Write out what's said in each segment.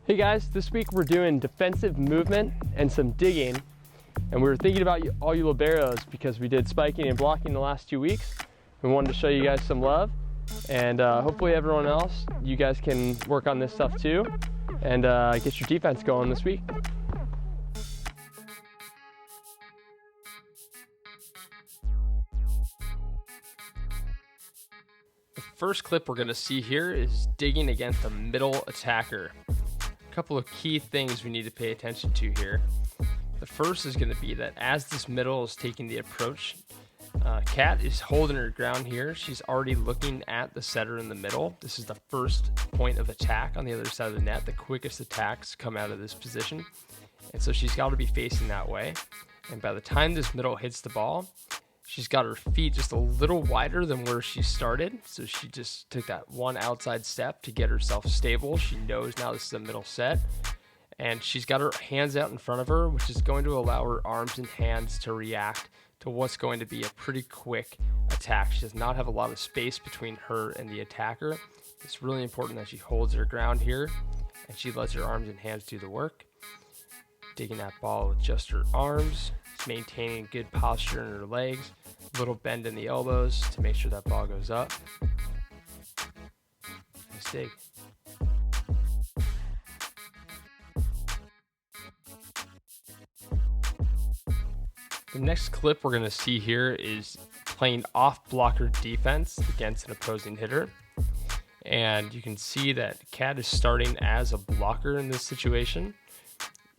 Hey guys, this week we're doing defensive movement and some digging, and we were thinking about all you liberos because we did spiking and blocking the last 2 weeks. We wanted to show you guys some love, and hopefully everyone else, you guys can work on this stuff too and get your defense going this week. The first clip we're going to see here is digging against a middle attacker. A couple of key things we need to pay attention to here. The first is going to be that as this middle is taking the approach, Kat is holding her ground here. She's already looking at the setter in the middle. This is the first point of attack on the other side of the net. The quickest attacks come out of this position. And so she's got to be facing that way. And by the time this middle hits the ball, she's got her feet just a little wider than where she started. So she just took that one outside step to get herself stable. She knows now this is a middle set. And she's got her hands out in front of her, which is going to allow her arms and hands to react to what's going to be a pretty quick attack. She does not have a lot of space between her and the attacker. It's really important that she holds her ground here and she lets her arms and hands do the work. Digging that ball with just her arms, maintaining good posture in her legs, a little bend in the elbows to make sure that ball goes up. Nice dig. The next clip we're going to see here is playing off blocker defense against an opposing hitter. And you can see that Kat is starting as a blocker in this situation.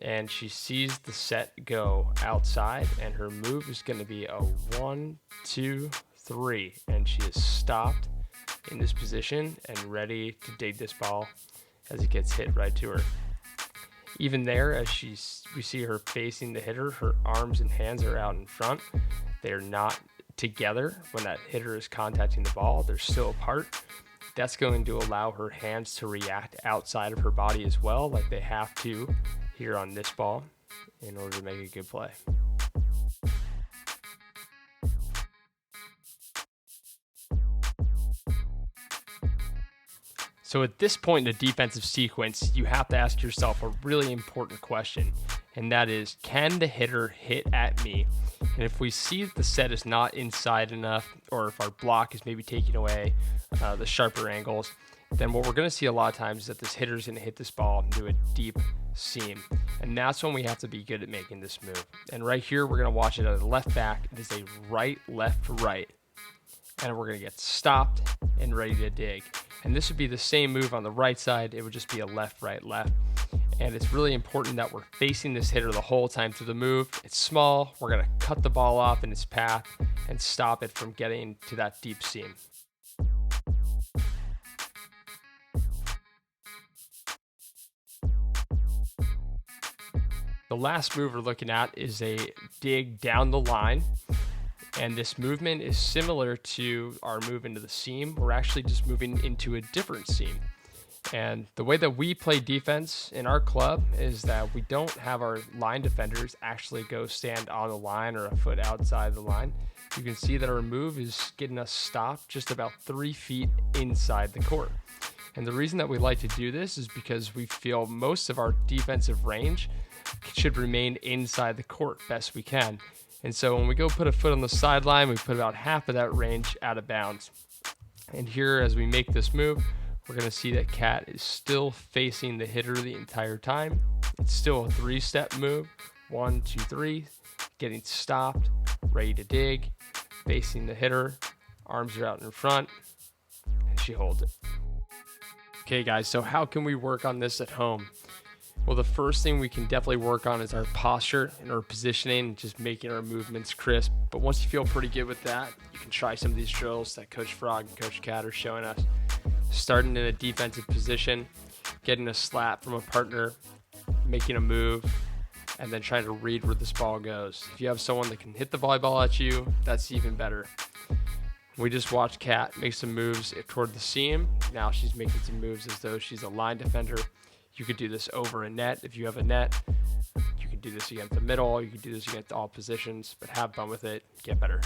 And she sees the set go outside, and her move is going to be a 1, 2, 3. And she is stopped in this position and ready to dig this ball as it gets hit right to her. Even there, as we see her facing the hitter, her arms and hands are out in front. They're not together when that hitter is contacting the ball. They're still apart. That's going to allow her hands to react outside of her body as well, like they have to here on this ball in order to make a good play. So at this point in the defensive sequence, you have to ask yourself a really important question, and that is, can the hitter hit at me? And if we see that the set is not inside enough, or if our block is maybe taking away the sharper angles, then what we're going to see a lot of times is that this hitter is going to hit this ball into a deep seam. And that's when we have to be good at making this move. And right here, we're going to watch it at a left back. It is a right, left, right. And we're going to get stopped and ready to dig. And this would be the same move on the right side. It would just be a left, right, left. And it's really important that we're facing this hitter the whole time through the move. It's small. We're going to cut the ball off in its path and stop it from getting to that deep seam. The last move we're looking at is a dig down the line. And this movement is similar to our move into the seam. We're actually just moving into a different seam. And the way that we play defense in our club is that we don't have our line defenders actually go stand on the line or a foot outside the line. You can see that our move is getting us stopped just about 3 feet inside the court. And the reason that we like to do this is because we feel most of our defensive range should remain inside the court best we can. And so when we go put a foot on the sideline, we put about half of that range out of bounds. And here, as we make this move, we're going to see that Kat is still facing the hitter the entire time. It's still a 3-step move. 1, 2, 3. Getting stopped, ready to dig, facing the hitter, arms are out in front, and she holds it. Okay guys, so how can we work on this at home? Well, the first thing we can definitely work on is our posture and our positioning, just making our movements crisp. But once you feel pretty good with that, you can try some of these drills that Coach Frog and Coach Kat are showing us. Starting in a defensive position, getting a slap from a partner, making a move, and then trying to read where this ball goes. If you have someone that can hit the volleyball at you, that's even better. We just watched Kat make some moves toward the seam. Now she's making some moves as though she's a line defender. You could do this over a net if you have a net. You can do this against the middle. You can do this against all positions, but have fun with it. Get better.